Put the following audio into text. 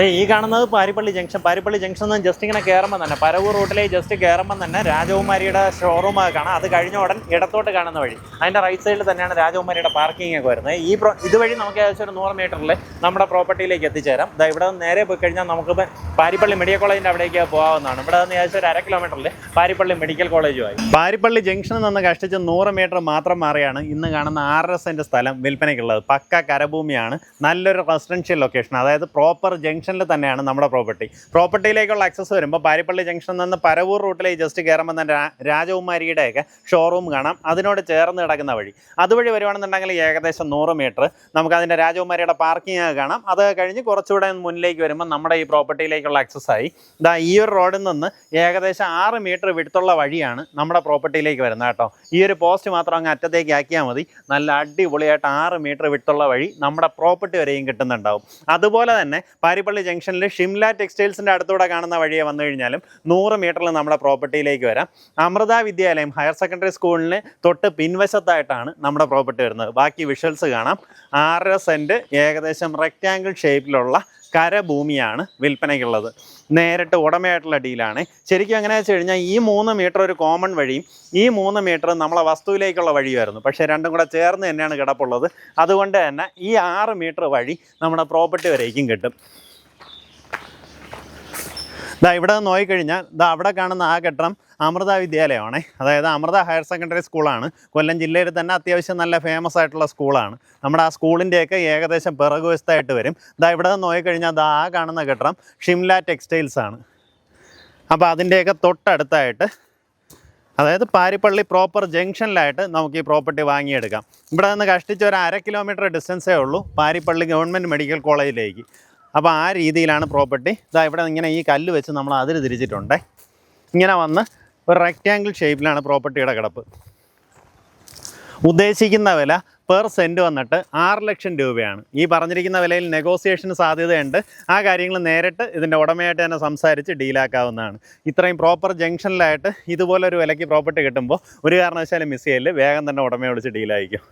ഈ കാണുന്നത് പാരിപ്പള്ളി ജംഗ്ഷൻ നിന്ന് ജസ്റ്റ് ഇങ്ങനെ കയറുമ്പോൾ തന്നെ പരവൂർ റൂട്ടിലേക്ക് ജസ്റ്റ് കയറുമ്പോൾ തന്നെ രാജകുമാരിയുടെ ഷോറൂം കാണാം. അത് കഴിഞ്ഞ ഉടൻ ഇടത്തോട്ട് കാണുന്ന വഴി അതിൻ്റെ റൈറ്റ് സൈഡിൽ തന്നെയാണ് രാജകുമാരിയുടെ പാർക്കിംഗ് ഒക്കെ വരുന്നത്. ഇതുവഴി നമുക്ക് ഏകദേശം ഒരു 100 മീറ്ററിൽ നമ്മുടെ പ്രോപ്പർട്ടിയിലേക്ക് എത്തിച്ചേരാം. ഇവിടെ നിന്ന് നേരെ പോയി കഴിഞ്ഞാൽ നമുക്ക് പാരിപ്പള്ളി മെഡിക്കൽ കോളേജിൻ്റെ അവിടേക്ക് പോകാവുന്നതാണ്. ഇവിടെ നിന്ന് ഏകദേശം ഒരു 1/2 കിലോമീറ്ററിൽ പാരിപ്പള്ളി മെഡിക്കൽ കോളേജുമായി. പാരിപ്പള്ളി ജംഗ്ഷനിൽ നിന്ന് കഷ്ടിച്ച് 100 മീറ്റർ മാത്രം മാറിയാണ് ഇന്ന് കാണുന്ന 6 സെൻറ്റ് സ്ഥലം വിൽപ്പനയ്ക്കുള്ളത്. പക്ക കരഭൂമിയാണ്, നല്ലൊരു റെസിഡൻഷ്യൽ ലൊക്കേഷൻ, അതായത് പ്രോപ്പർ ജംഗ്ഷനിൽ തന്നെയാണ് നമ്മുടെ പ്രോപ്പർട്ടിയിലേക്കുള്ള ആക്സസ് വരുമ്പോൾ പാരിപ്പള്ളി ജംഗ്ഷനിൽ നിന്ന് പരവൂർ റൂട്ടിലേക്ക് ജസ്റ്റ് കയറുമ്പോൾ തന്നെ രാജകുമാരിയുടെയൊക്കെ ഷോറൂം കാണാം. അതിനോട് ചേർന്ന് കിടക്കുന്ന വഴി അതുവഴി വരുവാണെന്നുണ്ടെങ്കിൽ ഏകദേശം 100 മീറ്റർ നമുക്ക് അതിൻ്റെ രാജകുമാരിയുടെ പാർക്കിംഗ് കാണാം. അത് കഴിഞ്ഞ് കുറച്ചുകൂടെ മുന്നിലേക്ക് വരുമ്പോൾ നമ്മുടെ ഈ പ്രോപ്പർട്ടിയിലേക്കുള്ള ആക്സസ് ആയി. ഈ ഒരു റോഡിൽ നിന്ന് ഏകദേശം 6 മീറ്റർ വിടുത്തുള്ള വഴിയാണ് നമ്മുടെ പ്രോപ്പർട്ടിയിലേക്ക് വരുന്നത് കേട്ടോ. ഈ ഒരു പോസ്റ്റ് മാത്രം അങ്ങ് അറ്റത്തേക്ക് ആക്കിയാൽ മതി. നല്ല അടിപൊളിയായിട്ട് 6 മീറ്റർ വിട്ടുള്ള വഴി നമ്മുടെ പ്രോപ്പർട്ടി വരെയും കിട്ടുന്നുണ്ടാവും. അതുപോലെ തന്നെ പാരിപ്പള്ളി ജംഗ്ഷനിൽ ഷിംല ടെക്സ്റ്റൈൽസിൻ്റെ അടുത്തൂടെ കാണുന്ന വഴിയെ വന്നു കഴിഞ്ഞാലും 100 മീറ്ററിൽ നമ്മുടെ പ്രോപ്പർട്ടിയിലേക്ക് വരാം. അമൃത വിദ്യാലയം ഹയർ സെക്കൻഡറി സ്കൂളിന് തൊട്ട് പിൻവശത്തായിട്ടാണ് നമ്മുടെ പ്രോപ്പർട്ടി വരുന്നത്. ബാക്കി വിഷ്വൽസ് കാണാം. 6 സെൻറ്റ് ഏകദേശം റെക്റ്റാങ്കിൾ ഷേപ്പിലുള്ള കരഭൂമിയാണ് വിൽപ്പനയ്ക്കുള്ളത്. നേരിട്ട് ഉടമയായിട്ടുള്ള ഡീലാണ്. ശരിക്കും എങ്ങനെയാണെന്ന് വെച്ച് കഴിഞ്ഞാൽ ഈ 3 മീറ്റർ ഒരു കോമൺ വഴിയും ഈ 3 മീറ്റർ നമ്മളെ വസ്തുവിലേക്കുള്ള വഴിയായിരുന്നു. പക്ഷേ രണ്ടും കൂടെ ചേർന്ന് തന്നെയാണ് കിടപ്പുള്ളത്. അതുകൊണ്ട് തന്നെ ഈ 6 മീറ്റർ വഴി നമ്മുടെ പ്രോപ്പർട്ടി വരേക്കും കിട്ടും. ഇവിടെ നോക്കിക്കഴിഞ്ഞാൽ അവിടെ കാണുന്ന ആ കെട്ടിടം അമൃത വിദ്യാലയമാണ്. അതായത് അമൃത ഹയർ സെക്കൻഡറി സ്കൂളാണ്. കൊല്ലം ജില്ലയിൽ തന്നെ അത്യാവശ്യം നല്ല ഫേമസ് ആയിട്ടുള്ള സ്കൂളാണ്. നമ്മുടെ ആ സ്കൂളിൻ്റെയൊക്കെ ഏകദേശം പിറകുവശത്തായിട്ട് വരും. ഇവിടെ നോക്കിക്കഴിഞ്ഞാൽ ആ കാണുന്ന കെട്ടിടം ഷിംല ടെക്സ്റ്റൈൽസ് ആണ്. അപ്പോൾ അതിൻ്റെയൊക്കെ തൊട്ടടുത്തായിട്ട്, അതായത് പാരിപ്പള്ളി പ്രോപ്പർ ജംഗ്ഷനിലായിട്ട് നമുക്ക് ഈ പ്രോപ്പർട്ടി വാങ്ങിയെടുക്കാം. ഇവിടെ നിന്ന് കഷ്ടിച്ച് ഒരു 1/2 കിലോമീറ്റർ ഡിസ്റ്റൻസേ ഉള്ളൂ പാരിപ്പള്ളി ഗവൺമെൻറ് മെഡിക്കൽ കോളേജിലേക്ക്. അപ്പോൾ ആ രീതിയിലാണ് പ്രോപ്പർട്ടി. ഇവിടെ ഇങ്ങനെ ഈ കല്ല് വെച്ച് നമ്മൾ അതിൽ തിരിച്ചിട്ടുണ്ട്. ഇങ്ങനെ വന്ന് ഒരു റെക്റ്റാങ്കിൾ ഷേപ്പിലാണ് പ്രോപ്പർട്ടിയുടെ കിടപ്പ്. ഉദ്ദേശിക്കുന്ന വില പെർ സെൻറ്റ് വന്നിട്ട് 6 ലക്ഷം രൂപയാണ്. ഈ പറഞ്ഞിരിക്കുന്ന വിലയിൽ നെഗോസിയേഷന് സാധ്യതയുണ്ട്. ആ കാര്യങ്ങൾ നേരിട്ട് ഇതിൻ്റെ ഉടമയായിട്ട് തന്നെ സംസാരിച്ച് ഡീലാക്കാവുന്നതാണ്. ഇത്രയും പ്രോപ്പർ ജംഗ്ഷനിലായിട്ട് ഇതുപോലൊരു വിലയ്ക്ക് പ്രോപ്പർട്ടി കിട്ടുമ്പോൾ ഒരു കാരണവശാലും മിസ് ചെയ്യല്. വേഗം തന്നെ ഉടമയെ വിളിച്ച് ഡീലായിരിക്കും.